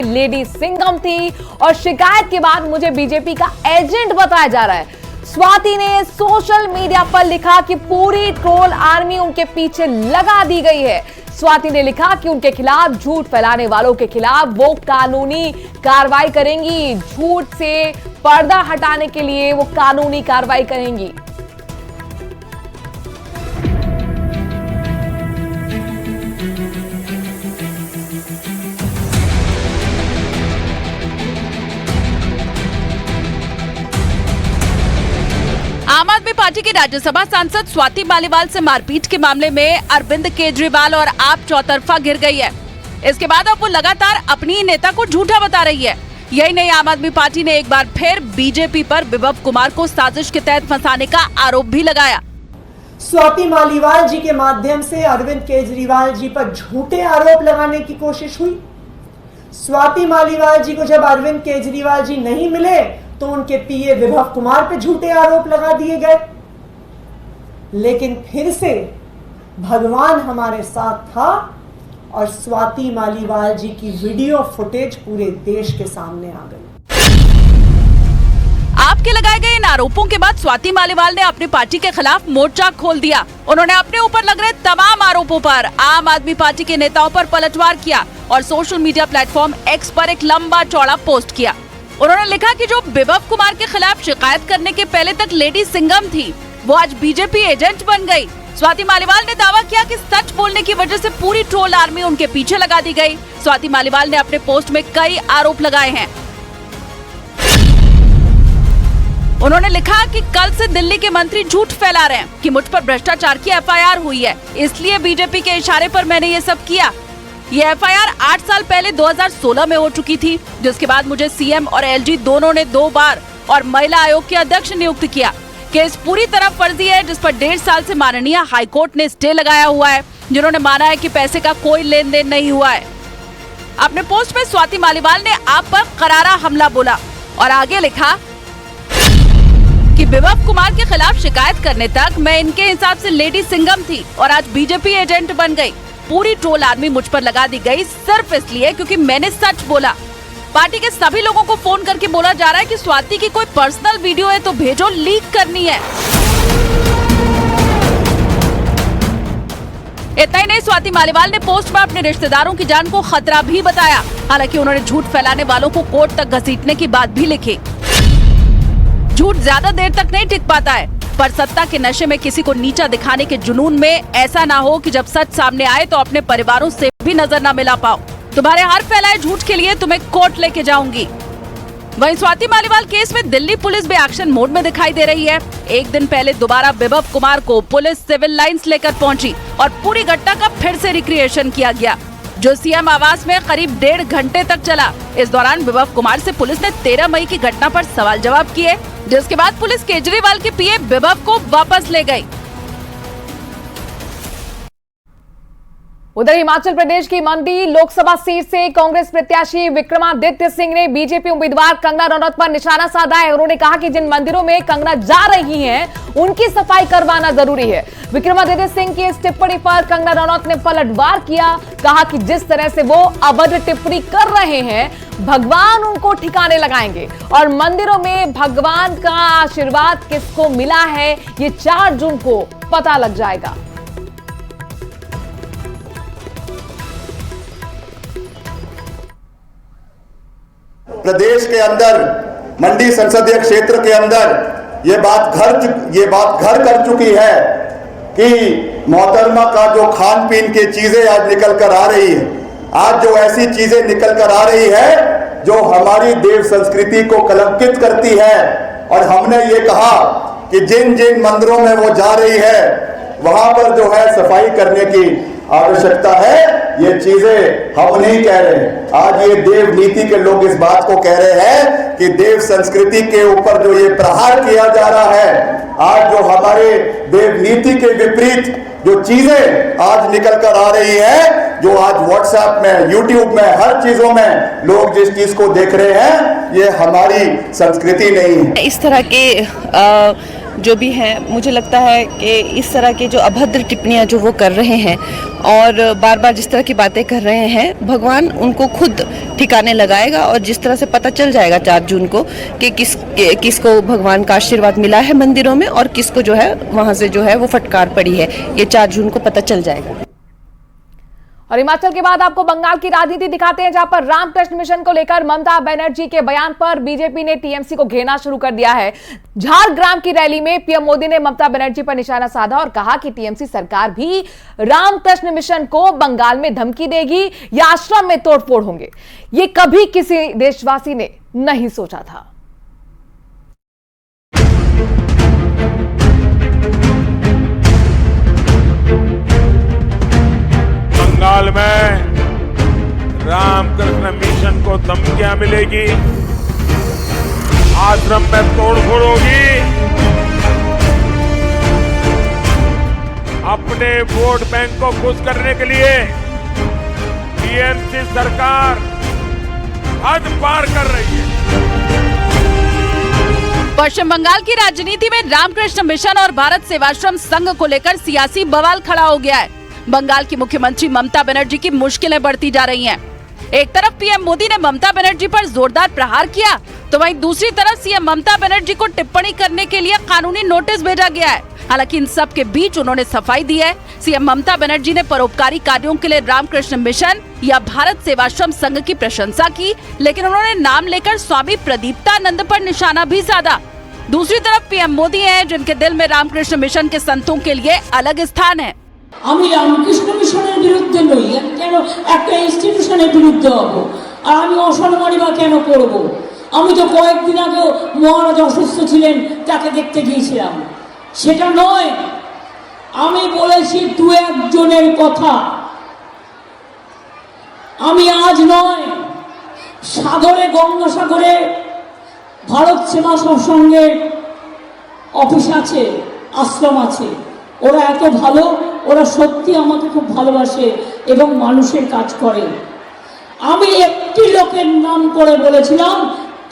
Lady Singham थी और शिकायत के बाद मुझे बीजेपी का एजेंट बताया जा रहा है। स्वाति ने सोशल मीडिया पर लिखा कि पूरी ट्रोल आर्मी उनके पीछे लगा दी गई है। स्वाति ने लिखा कि उनके खिलाफ झूठ फैलाने वालों के खिलाफ वो कानूनी कार्रवाई करेंगी, झूठ से पर्दा हटाने के लिए वो कानूनी कार्रवाई करेंगी। आम आदमी पार्टी की राज्यसभा सांसद स्वाति मालीवाल से मारपीट के मामले में अरविंद केजरीवाल और आप चौतरफा घिर गई है। इसके बाद अब वो लगातार अपनी ही नेता को झूठा बता रही है। यही नहीं, आम आदमी पार्टी ने एक बार फिर बीजेपी पर विभव कुमार को साजिश के तहत फंसाने का आरोप भी लगाया। स्वाति मालीवाल जी के माध्यम से अरविंद केजरीवाल जी पर झूठे आरोप लगाने की कोशिश हुई। स्वाति मालीवाल जी को जब अरविंद केजरीवाल जी नहीं मिले तो उनके पीए विभव कुमार पे झूठे आरोप लगा दिए गए। लेकिन फिर से भगवान हमारे साथ था और स्वाति मालीवाल जी की वीडियो फुटेज पूरे देश के सामने आ गई। आपके लगाए गए इन आरोपों के बाद स्वाति मालीवाल ने अपनी पार्टी के खिलाफ मोर्चा खोल दिया। उन्होंने अपने ऊपर लग रहे तमाम आरोपों पर आम आदमी पार्टी के नेताओं पर पलटवार किया और सोशल मीडिया प्लेटफॉर्म एक्स पर एक लंबा चौड़ा पोस्ट किया। उन्होंने लिखा कि जो विभव कुमार के खिलाफ शिकायत करने के पहले तक लेडी सिंघम थी, वो आज बीजेपी एजेंट बन गई। स्वाति मालीवाल ने दावा किया कि सच बोलने की वजह से पूरी ट्रोल आर्मी उनके पीछे लगा दी गई। स्वाति मालीवाल ने अपने पोस्ट में कई आरोप लगाए हैं। उन्होंने लिखा कि कल से दिल्ली के मंत्री झूठ फैला रहे हैं कि मुझ पर भ्रष्टाचार की एफआईआर हुई है, इसलिए बीजेपी के इशारे पर मैंने ये सब किया। ये एफआईआर 8 साल पहले 2016 में हो चुकी थी, जिसके बाद मुझे सीएम और एलजी दोनों ने 2 बार और महिला आयोग के अध्यक्ष नियुक्त किया। केस पूरी तरह फर्जी है, जिस पर 1.5 साल से माननीय हाईकोर्ट ने स्टे लगाया हुआ है, जिन्होंने माना है कि पैसे का कोई लेन देन नहीं हुआ है। अपने पोस्ट में स्वाति मालीवाल ने आप पर करारा हमला बोला और आगे लिखा कि विभव कुमार के खिलाफ शिकायत करने तक मैं इनके हिसाब से लेडी सिंघम थी और आज बीजेपी एजेंट बन गई। पूरी ट्रोल आर्मी मुझ पर लगा दी गई सिर्फ इसलिए क्योंकि मैंने सच बोला। पार्टी के सभी लोगों को फोन करके बोला जा रहा है कि स्वाति की कोई पर्सनल वीडियो है तो भेजो, लीक करनी है। इतना ही नहीं, स्वाति मालीवाल ने पोस्ट में अपने रिश्तेदारों की जान को खतरा भी बताया। हालांकि उन्होंने झूठ फैलाने वालों को कोर्ट तक घसीटने की बात भी लिखी। झूठ ज्यादा देर तक नहीं टिक पाता है, पर सत्ता के नशे में किसी को नीचा दिखाने के जुनून में ऐसा ना हो कि जब सच सामने आए तो अपने परिवारों से भी नजर ना मिला पाओ। तुम्हारे हर फैलाए झूठ के लिए तुम्हें कोर्ट लेके जाऊंगी। वहीं स्वाति मालीवाल केस में दिल्ली पुलिस भी एक्शन मोड में दिखाई दे रही है। एक दिन पहले दोबारा विभव कुमार को पुलिस सिविल लाइंस लेकर पहुंची और पूरी घटना का फिर से रिक्रिएशन किया गया, जो सीएम आवास में करीब 1.5 घंटे तक चला। इस दौरान विभव कुमार से पुलिस ने 13 मई की घटना पर सवाल जवाब किए, जिसके बाद पुलिस केजरीवाल के पीए विभव को वापस ले गई। उधर हिमाचल प्रदेश की मंडी लोकसभा सीट से कांग्रेस प्रत्याशी विक्रमादित्य सिंह ने बीजेपी उम्मीदवार कंगना रनौत पर निशाना साधा है। उन्होंने कहा कि जिन मंदिरों में कंगना जा रही हैं, उनकी सफाई करवाना जरूरी है। विक्रमादित्य सिंह की इस टिप्पणी पर कंगना रनौत ने पलटवार किया। कहा कि जिस तरह से वो अभद्र टिप्पणी कर रहे हैं, भगवान उनको ठिकाने लगाएंगे और मंदिरों में भगवान का आशीर्वाद किसको मिला है, ये 4 जून को पता लग जाएगा। प्रदेश के अंदर मंडी संसदीय क्षेत्र के अंदर ये बात घर कर चुकी है कि मोहतरमा का जो खान पीन की चीजें आज निकल कर आ रही है, आज जो ऐसी चीजें निकल कर आ रही है जो हमारी देव संस्कृति को कलंकित करती है। और हमने ये कहा कि जिन जिन मंदिरों में वो जा रही है वहां पर जो है सफाई करने की आवश्यकता है। ये चीजें हम नहीं कह रहे, आज ये देव नीति के लोग इस बात को कह रहे हैं कि देव संस्कृति के ऊपर जो ये प्रहार किया जा रहा है, आज जो हमारे देव नीति के विपरीत जो चीजें आज निकल कर आ रही है, जो आज व्हाट्सएप में, यूट्यूब में, हर चीजों में लोग जिस चीज को देख रहे हैं, ये हमारी संस्कृति नहीं है। इस तरह के जो भी हैं, मुझे लगता है कि इस तरह के जो अभद्र टिप्पणियां जो वो कर रहे हैं और बार बार जिस तरह की बातें कर रहे हैं, भगवान उनको खुद ठिकाने लगाएगा और जिस तरह से पता चल जाएगा 4 जून को कि किसको भगवान का आशीर्वाद मिला है मंदिरों में और किसको जो है वहां से जो है वो फटकार पड़ी है, ये 4 जून को पता चल जाएगा। और हिमाचल के बाद आपको बंगाल की राजनीति दिखाते हैं, जहां पर रामकृष्ण मिशन को लेकर ममता बनर्जी के बयान पर बीजेपी ने टीएमसी को घेरना शुरू कर दिया है। झारग्राम की रैली में पीएम मोदी ने ममता बनर्जी पर निशाना साधा और कहा कि टीएमसी सरकार भी रामकृष्ण मिशन को बंगाल में धमकी देगी या आश्रम में तोड़फोड़ होंगे, ये कभी किसी देशवासी ने नहीं सोचा था। बंगाल में रामकृष्ण मिशन को धमकियां मिलेगी, आश्रम में तोड़फोड़ होगी, अपने वोट बैंक को खुश करने के लिए टीएमसी सरकार हद पार कर रही है। पश्चिम बंगाल की राजनीति में रामकृष्ण मिशन और भारत सेवाश्रम संघ को लेकर सियासी बवाल खड़ा हो गया है। बंगाल की मुख्यमंत्री ममता बनर्जी की मुश्किलें बढ़ती जा रही हैं। एक तरफ पीएम मोदी ने ममता बनर्जी पर जोरदार प्रहार किया, तो वहीं दूसरी तरफ सीएम ममता बनर्जी को टिप्पणी करने के लिए कानूनी नोटिस भेजा गया है। हालांकि इन सब के बीच उन्होंने सफाई दी है। सीएम ममता बनर्जी ने परोपकारी कार्यों के लिए रामकृष्ण मिशन या भारत सेवाश्रम संघ की प्रशंसा की, लेकिन उन्होंने नाम लेकर स्वामी प्रदीप्तानंद पर निशाना भी साधा। दूसरी तरफ पीएम मोदी हैं, जिनके दिल में रामकृष्ण मिशन के संतों के लिए अलग स्थान है। আমি রামকৃষ্ণ মিশনের বিরুদ্ধে নই, কেন একটা ইনস্টিটিউশনের বিরুদ্ধে হব, আর আমি অসম্মানী বা কেন করব? আমি তো কয়েকদিন আগে মহারাজ অসুস্থ ছিলেন, তাকে দেখতে গিয়েছিলাম, সেটা নয়। আমি বলেছি 2-1 জনের কথা, আমি আজ নয়, সাগরে গঙ্গাসাগরে ভারত সেবা সৎসঙ্গের অফিস আছে, আশ্রম আছে, ওরা এত ভালো, ওরা সত্যি আমাকে খুব ভালোবাসে এবং মানুষের কাজ করে। আমি একটি লোকের নাম করে বলেছিলাম,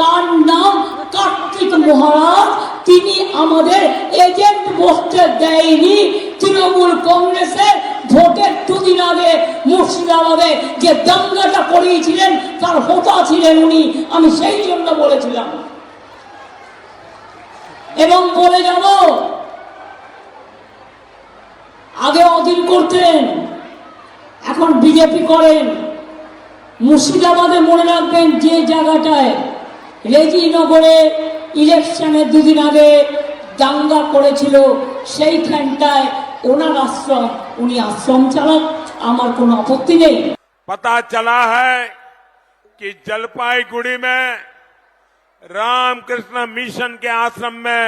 তার নাম কার্তিক মহারাজ। তিনি আমাদের এজেন্ট বসতে দেয়নি। তৃণমূল কংগ্রেসের ভোটের 2 দিন আগে মুর্শিদাবাদে যে দাঙ্গাটা করিয়েছিলেন তার হোতা ছিলেন উনি। আমি সেই জন্য বলেছিলাম এবং বলে যাব, আগে অধীন করতেন, এখন বিজেপি করেন। মুর্শিদাবাদে মনে রাখবেন যে জায়গাটায় রেজিনগরে ইলেকশনে 2 দিন আগে দাঙ্গা করেছিল, সেইখানটায় ওনার আশ্রম, উনি আশ্রম চালান, আমার কোনো আপত্তি নেই। पता चला है कि जलपाईगुड़ी में रामकृष्ण मिशन के आश्रम में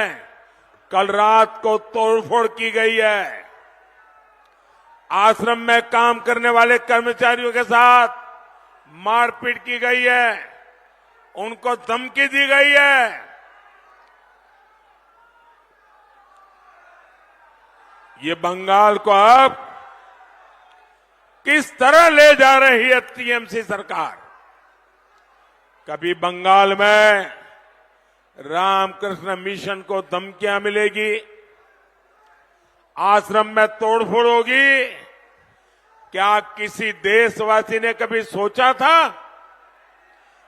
कल रात को तोड़फोड़ की गई है। आश्रम में काम करने वाले कर्मचारियों के साथ मारपीट की गई है, उनको धमकी दी गई है। ये बंगाल को अब किस तरह ले जा रही है टीएमसी सरकार। कभी बंगाल में रामकृष्ण मिशन को धमकियां मिलेगी, आश्रम में तोड़फोड़ होगी, क्या किसी देशवासी ने कभी सोचा था?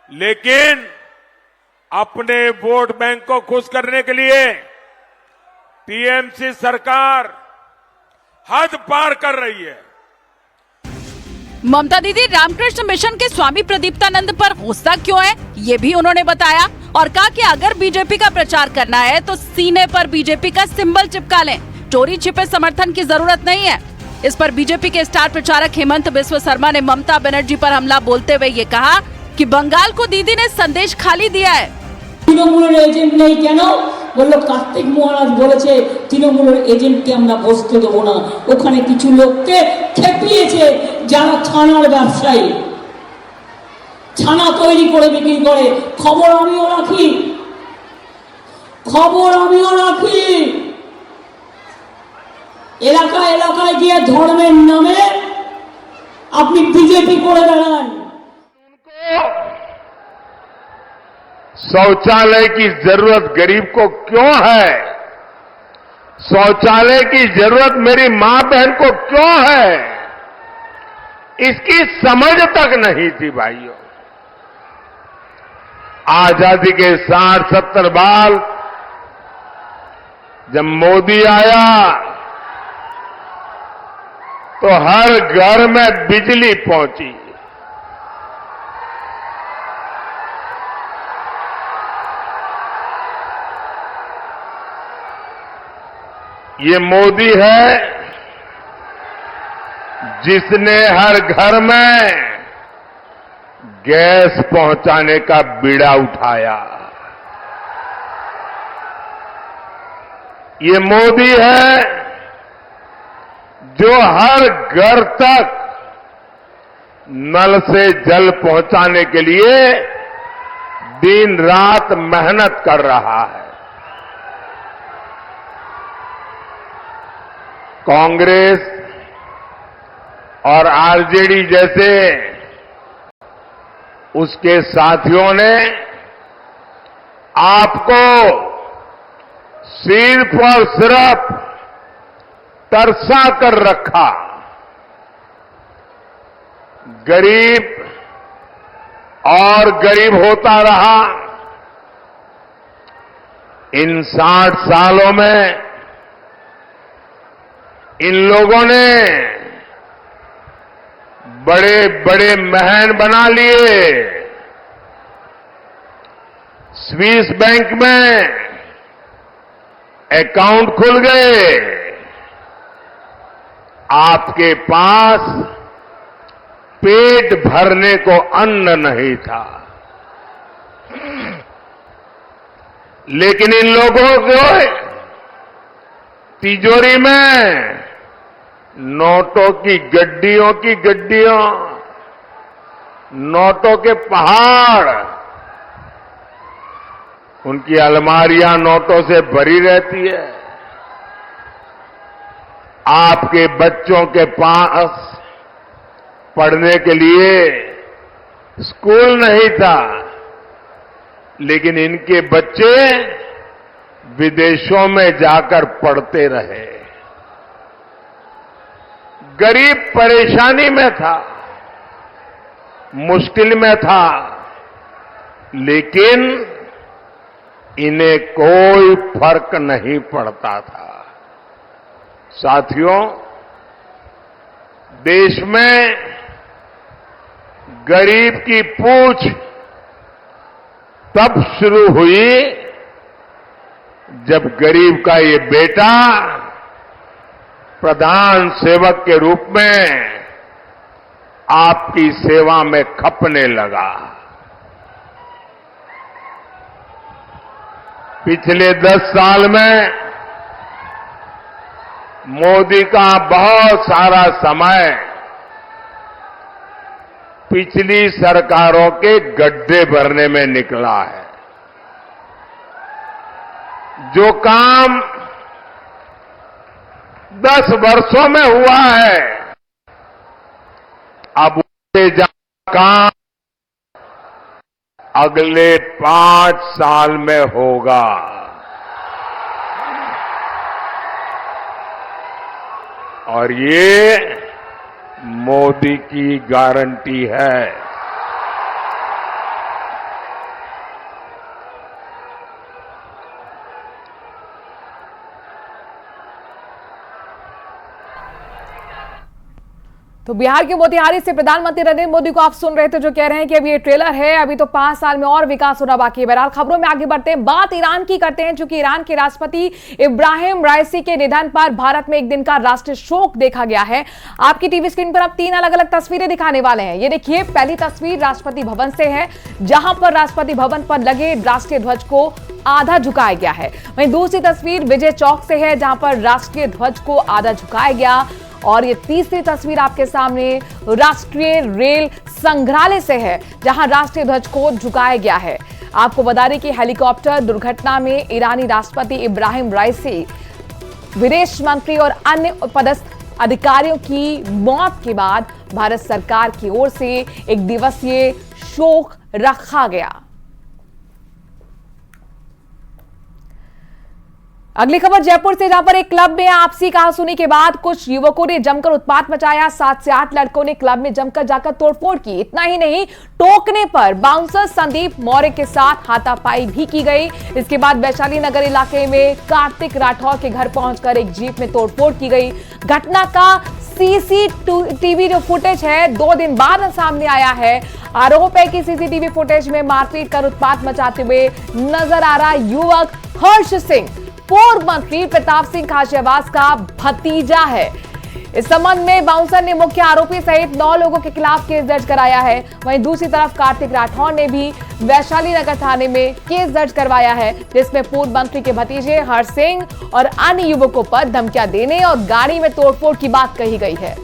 लेकिन अपने वोट बैंक को खुश करने के लिए टीएमसी सरकार हद पार कर रही है। ममता दीदी रामकृष्ण मिशन के स्वामी प्रदीप्तानंद पर गुस्सा क्यों है, ये भी उन्होंने बताया और कहा कि अगर बीजेपी का प्रचार करना है तो सीने पर बीजेपी का सिंबल चिपका लें, चोरी छिपे समर्थन की जरूरत नहीं है। इस पर बीजेपी के स्टार प्रचारक हेमंत बिस्व शर्मा ने ममता बनर्जी पर हमला बोलते हुए ये कहा कि बंगाल को दीदी ने संदेश खाली दिया है। তৃণমূলের এজেন্ট নেই কেন? বলল কার্তিক মহারাজ বলেছে তৃণমূলের এজেন্টকে আমরা বসতে দেবো না। ওখানে কিছু লোককে খেপিয়েছে যারা ছানার ব্যবসায়ী, ছানা তৈরি করে বিক্রি করে। খবর আমিও রাখি, খবর আমিও রাখি। এলাকায় এলাকায় গিয়ে ধর্মের নামে আপনি বিজেপি করে বেড়ান। शौचालय की जरूरत गरीब को क्यों है, शौचालय की जरूरत मेरी मां बहन को क्यों है, इसकी समझ तक नहीं थी भाइयों। आजादी के 60-70 साल जब मोदी आया तो हर घर में बिजली पहुंची। ये मोदी है जिसने हर घर में गैस पहुंचाने का बीड़ा उठाया। ये मोदी है जो हर घर तक नल से जल पहुंचाने के लिए दिन रात मेहनत कर रहा है। कांग्रेस और आरजेडी जैसे उसके साथियों ने आपको सिर्फ और सिर्फ तरसा कर रखा। गरीब और गरीब होता रहा। इन 60 सालों में इन लोगों ने बड़े बड़े महल बना लिए। स्विस बैंक में अकाउंट खुल गए। आपके पास पेट भरने को अन्न नहीं था, लेकिन इन लोगों को तिजोरी में नोटों की गड्डियों, नोटों के पहाड़, उनकी अलमारियां नोटों से भरी रहती है। आपके बच्चों के पास पढ़ने के लिए स्कूल नहीं था, लेकिन इनके बच्चे विदेशों में जाकर पढ़ते रहे। गरीब परेशानी में था, मुश्किल में था, लेकिन इन्हें कोई फर्क नहीं पड़ता था। साथियों, देश में गरीब की पूछ तब शुरू हुई जब गरीब का ये बेटा प्रधान सेवक के रूप में आपकी सेवा में खपने लगा। पिछले 10 साल में मोदी का बहुत सारा समय पिछली सरकारों के गड्ढे भरने में निकला है। जो काम 10 वर्षों में हुआ है, अब उससे ज्यादा काम अगले 5 साल में होगा। और ये मोदी की गारंटी है। तो बिहार के मोतिहारी से प्रधानमंत्री नरेंद्र मोदी को आप सुन रहे थे, जो कह रहे हैं कि अभी ये ट्रेलर है, अभी तो 5 साल में और विकास होना बाकी है। बहरहाल खबरों में आगे बढ़ते हैं, बात ईरान की करते हैं, क्योंकि ईरान के राष्ट्रपति इब्राहिम राइसी के निधन पर भारत में एक दिन का राष्ट्रीय शोक देखा गया है। आपकी टीवी स्क्रीन पर अब 3 अलग-अलग तस्वीरें दिखाने वाले हैं। ये देखिए, पहली तस्वीर राष्ट्रपति भवन से है, जहां पर राष्ट्रपति भवन पर लगे राष्ट्रीय ध्वज को आधा झुकाया गया है। वहीं दूसरी तस्वीर विजय चौक से है, जहां पर राष्ट्रीय ध्वज को आधा झुकाया गया। और ये तीसरी तस्वीर आपके सामने राष्ट्रीय रेल संग्रहालय से है, जहां राष्ट्रीय ध्वज को झुकाया गया है। आपको बता दें कि हेलीकॉप्टर दुर्घटना में ईरानी राष्ट्रपति इब्राहिम राइसी, विदेश मंत्री और अन्य पदस्थ अधिकारियों की मौत के बाद भारत सरकार की ओर से एक दिवसीय शोक रखा गया। अगली खबर जयपुर से, जहां पर एक क्लब में आपसी कहासुनी के बाद कुछ युवकों ने जमकर उत्पात मचाया। 7 से 8 लड़कों ने क्लब में जमकर जाकर तोड़फोड़ की। इतना ही नहीं, टोकने पर बाउंसर संदीप मौर्य के साथ हाथापाई भी की गई। इसके बाद वैशाली नगर इलाके में कार्तिक राठौर के घर पहुंचकर एक जीप में तोड़फोड़ की गई। घटना का सीसीटीवी जो फुटेज है 2 दिन बाद सामने आया है। आरोप है कि सीसीटीवी फुटेज में मारपीट कर उत्पात मचाते हुए नजर आ रहा युवक हर्ष सिंह पूर्व मंत्री प्रताप सिंह खाचरियावास का भतीजा है। इस संबंध में बाउंसर ने मुख्य आरोपी सहित 9 लोगों के खिलाफ केस दर्ज कराया है। वहीं दूसरी तरफ कार्तिक राठौर ने भी वैशाली नगर थाने में केस दर्ज करवाया है, जिसमें पूर्व मंत्री के भतीजे हर्ष सिंह और अन्य युवकों पर धमकियां देने और गाड़ी में तोड़फोड़ की बात कही गई है।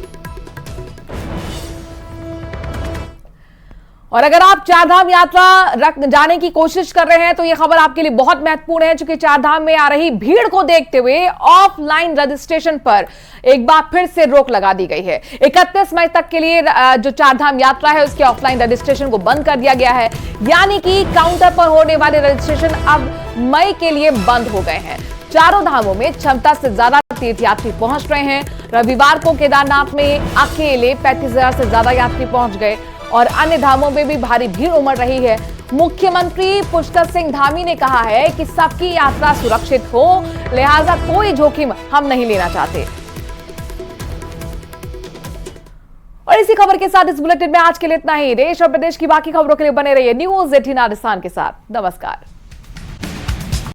और अगर आप चारधाम यात्रा जाने की कोशिश कर रहे हैं तो यह खबर आपके लिए बहुत महत्वपूर्ण है, क्योंकि चारधाम में आ रही भीड़ को देखते हुए ऑफलाइन रजिस्ट्रेशन पर एक बार फिर से रोक लगा दी गई है। 31 मई तक के लिए जो चारधाम यात्रा है उसके ऑफलाइन रजिस्ट्रेशन को बंद कर दिया गया है, यानी कि काउंटर पर होने वाले रजिस्ट्रेशन अब मई के लिए बंद हो गए हैं। चारों धामों में क्षमता से ज्यादा तीर्थयात्री पहुंच रहे हैं। रविवार को केदारनाथ में अकेले 35,000 से ज्यादा यात्री पहुंच गए और अन्य धामों में भी भारी भीड़ उमड़ रही है। मुख्यमंत्री पुष्कर सिंह धामी ने कहा है कि सबकी यात्रा सुरक्षित हो, लिहाजा कोई जोखिम हम नहीं लेना चाहते। और इसी खबर के साथ इस बुलेटिन में आज के लिए इतना ही। देश और प्रदेश की बाकी खबरों के लिए बने रहिए न्यूज़ 18 राजस्थान के साथ। नमस्कार।